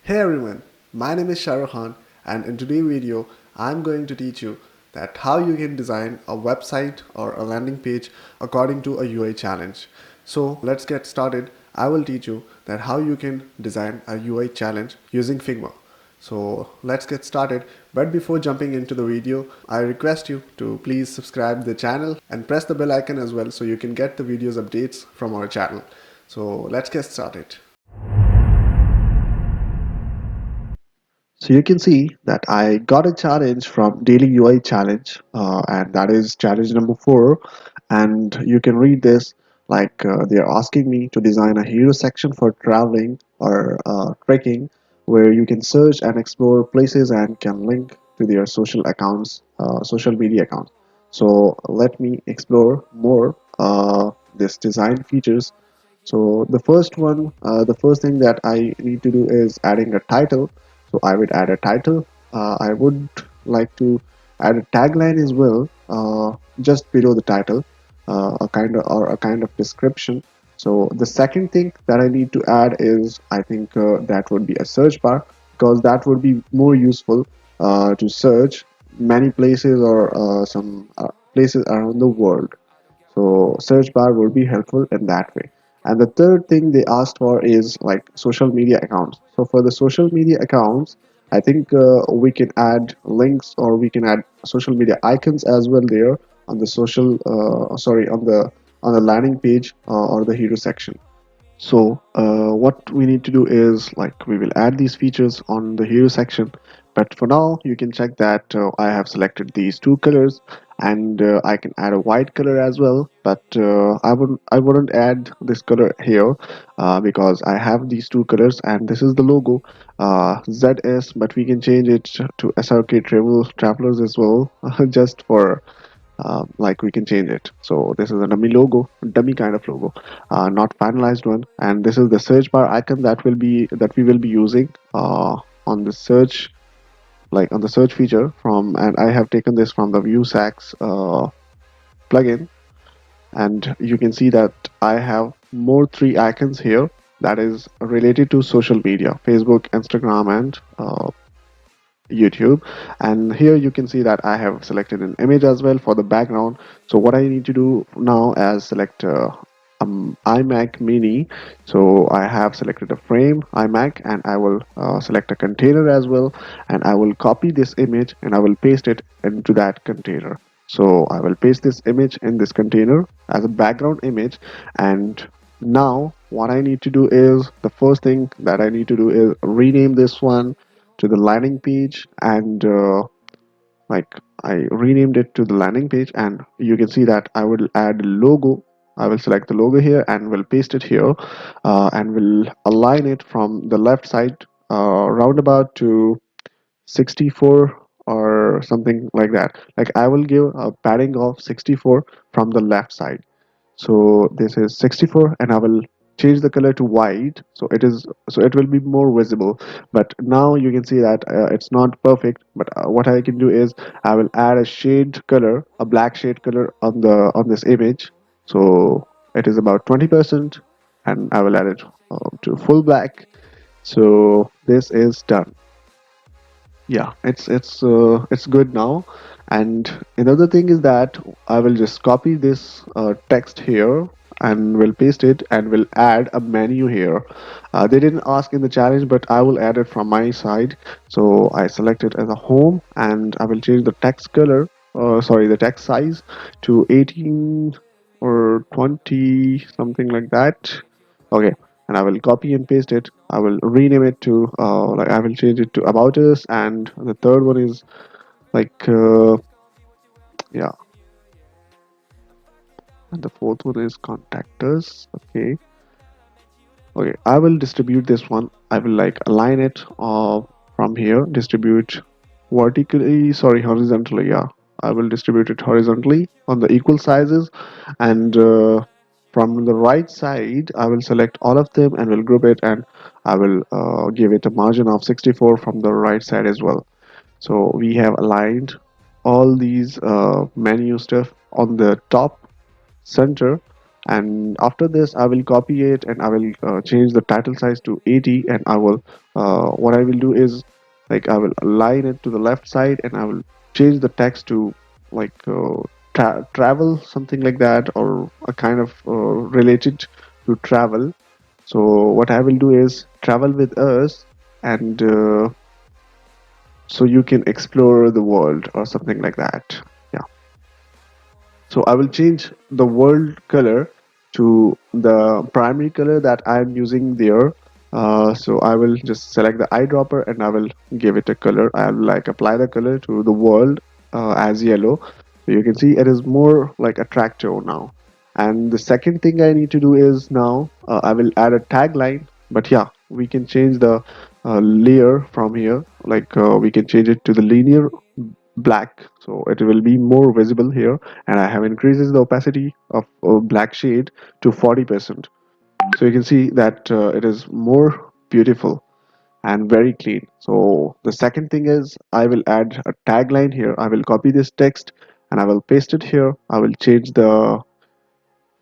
Hey everyone, my name is Shahrukh Khan, and in today's video I'm going to teach you that how you can design a website or a landing page according to a UI challenge. So let's get started. I will teach you that how you can design a UI challenge using Figma. So let's get started. But before jumping into the video, I request you to please subscribe the channel and press the bell icon as well so you can get the videos updates from our channel. So let's get started. So you can see that I got a challenge from Daily UI Challenge, and that is challenge number 4. And you can read this like they are asking me to design a hero section for traveling or trekking, where you can search and explore places and can link to their social accounts, social media accounts. So let me explore more this design features. So the first thing that I need to do is adding a title. So I would add a title. I would like to add a tagline as well, just below the title, a kind of description. So the second thing that I need to add is I think that would be a search bar, because that would be more useful to search many places or some places around the world. So search bar would be helpful in that way. And the third thing they asked for is like social media accounts. So for the social media accounts, I think we can add links or we can add social media icons as well there on the on the landing page or the hero section. So what we need to do is like we will add these features on the hero section, but for now you can check that I have selected these two colors, and I can add a white color as well, but I wouldn't add this color here because I have these two colors and this is the logo ZS, but we can change it to SRK Travelers as well just for like we can change it. So this is a dummy kind of logo, not finalized one. And this is the search bar icon that we will be using on the search, like on the search feature from. And I have taken this from the ViewSax plugin, and you can see that I have more three icons here that is related to social media: Facebook, Instagram, and YouTube. And here you can see that I have selected an image as well for the background. So what I need to do now is select iMac mini. So I have selected a frame iMac, and I will select a container as well, and I will copy this image and I will paste it into that container. So I will paste this image in this container as a background image. And now what I need to do is, the first thing that I need to do is rename this one to the landing page. And like I renamed it to the landing page, and you can see that I will add logo. I will select the logo here and will paste it here, and will align it from the left side roundabout to 64 or something like that. Like I will give a padding of 64 from the left side. So this is 64, and I will change the color to white, so it will be more visible. But now you can see that it's not perfect, but what I can do is I will add a shade color, a black shade color on this image. So it is about 20%, and I will add it to full black. So this is done. Yeah, it's good now. And another thing is that I will just copy this text here and will paste it and will add a menu here. They didn't ask in the challenge, but I will add it from my side. So I select it as a home, and I will change the text color, the text size to 18 or 20, something like that. Okay, and I will copy and paste it. I will rename it to like I will change it to About Us, and the third one is like yeah, and the fourth one is Contact Us. Okay, okay. I will distribute this one. I will like align it from here. Distribute vertically. Sorry, horizontally. Yeah, I will distribute it horizontally on the equal sizes, and from the right side I will select all of them and will group it, and I will give it a margin of 64 from the right side as well. So we have aligned all these menu stuff on the top center, And after this I will copy it and I will change the title size to 80, and I will what I will do is like I will align it to the left side and I will change the text to like travel, something like that, or a kind of related to travel. So what I will do is travel with us, and so you can explore the world or something like that. Yeah. So I will change the world color to the primary color that I'm using there. So I will just select the eyedropper and I will give it a color. I will like apply the color to the world as yellow. So you can see it is more like attractive now. And the second thing I need to do is now I will add a tagline. But yeah, we can change the layer from here. Like we can change it to the linear black, so it will be more visible here, and I have increases the opacity of black shade to 40%. So you can see that it is more beautiful and very clean. So the second thing is I will add a tagline here. I will copy this text and I will paste it here. I will change the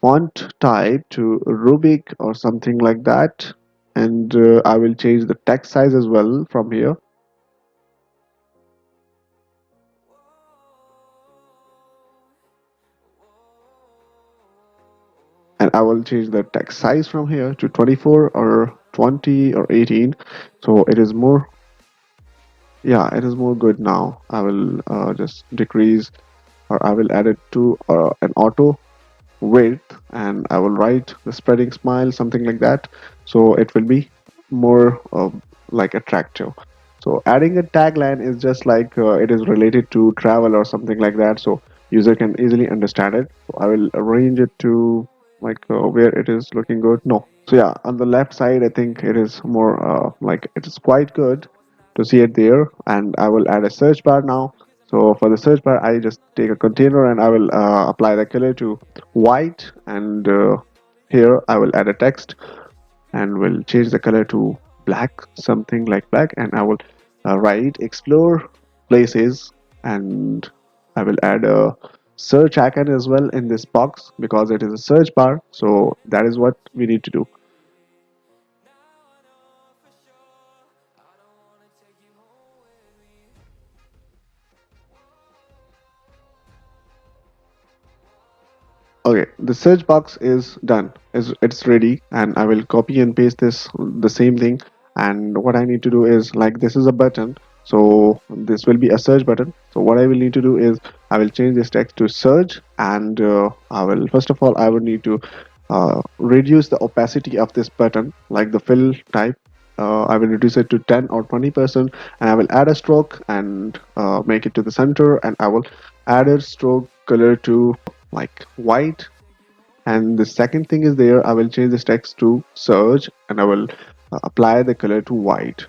font type to Rubik or something like that, and I will change the text size as well from here. And I will change the text size from here to 24 or 20 or 18. So it is more, yeah, it is more good now. I will just decrease, or I will add it to an auto width, and I will write the spreading smile, something like that. So it will be more like attractive. So adding a tagline is just like it is related to travel or something like that. So user can easily understand it. So I will arrange it to like where it is looking good. No. So yeah, on the left side, I think it is more like it is quite good to see it there. And I will add a search bar now. So for the search bar, I just take a container and I will apply the color to white, and here I will add a text and will change the color to black, something like black, and I will write explore places, and I will add a search icon as well in this box because it is a search bar. So that is what we need to do. Okay, the search box is done. It's ready, and I will copy and paste the same thing. And what I need to do is like this is a button, so this will be a search button. So what I will need to do is I will change this text to search, and I will first of all I would need to reduce the opacity of this button, like the fill type. I will reduce it to 10 or 20%, and I will add a stroke and make it to the center, and I will add a stroke color to like white. And the second thing is there I will change this text to search, and I will apply the color to white,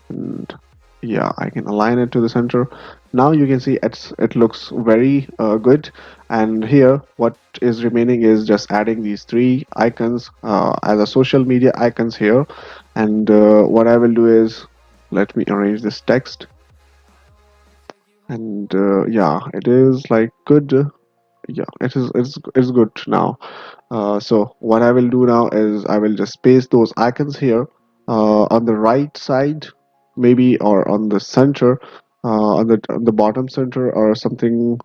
and yeah, I can align it to the center. Now you can see it looks very good. And here what is remaining is just adding these three icons as a social media icons here. And what I will do is let me arrange this text, and yeah, it is like good. Yeah, it's good now. So what I will do now is I will just paste those icons here on the right side, maybe, or on the center, on the bottom center or something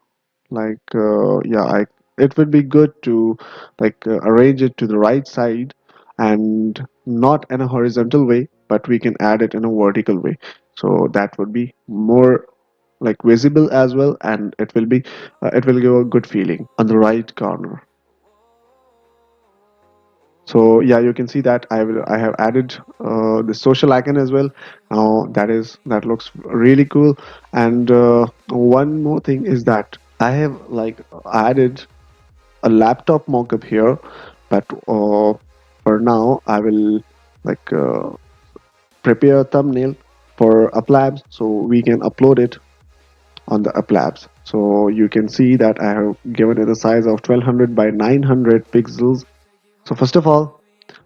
like yeah, it would be good to like arrange it to the right side, and not in a horizontal way, but we can add it in a vertical way. So that would be more like visible as well, and it will give a good feeling on the right corner. So yeah, you can see that I have added the social icon as well. Now that looks really cool. And one more thing is that I have like added a laptop mockup here, but for now I will like prepare a thumbnail for uplabs so we can upload it on the uplabs. So you can see that I have given it a size of 1200 by 900 pixels. So first of all,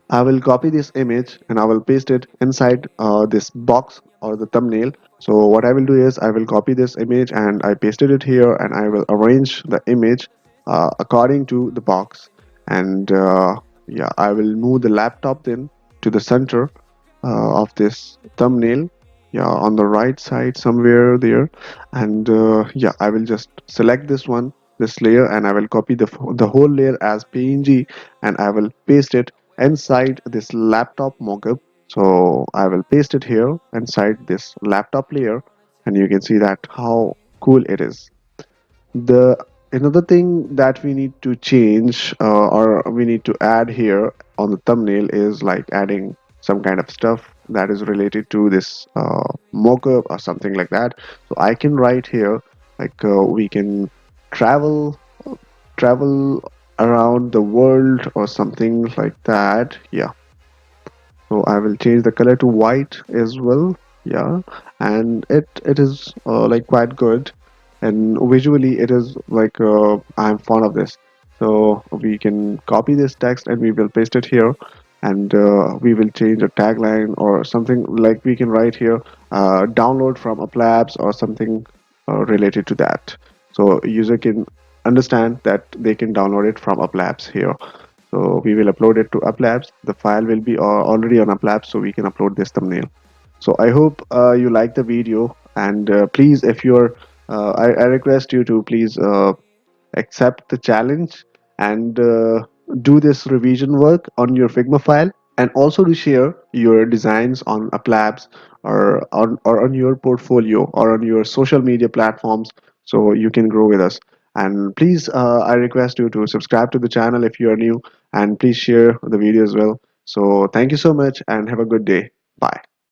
I will copy this image and I will paste it inside this box or the thumbnail. So what I will do is I will copy this image and I pasted it here, and I will arrange the image according to the box. and yeah, I will move the laptop then to the center of this thumbnail, yeah, on the right side somewhere there. And yeah, I will just select this layer, and I will copy the whole layer as png, and I will paste it inside this laptop mockup. So I will paste it here inside this laptop layer, and you can see that how cool it is. The another thing that we need to change, or we need to add here on the thumbnail, is like adding some kind of stuff that is related to this mockup or something like that. So I can write here like we can travel travel around the world or something like that. Yeah, so I will change the color to white as well. Yeah, and it is like quite good, and visually it is like I'm fond of this. So we can copy this text and we will paste it here, and we will change a tagline or something like we can write here, download from Uplabs or something related to that. So user can understand that they can download it from Uplabs here. So we will upload it to Uplabs. The file will be already on Uplabs, so we can upload this thumbnail. So I hope you like the video, and please, if you're, I request you to please accept the challenge and do this revision work on your Figma file, and also to share your designs on Uplabs or on your portfolio or on your social media platforms, so you can grow with us. And please, I request you to subscribe to the channel if you are new, and please share the video as well. So thank you so much and have a good day. Bye.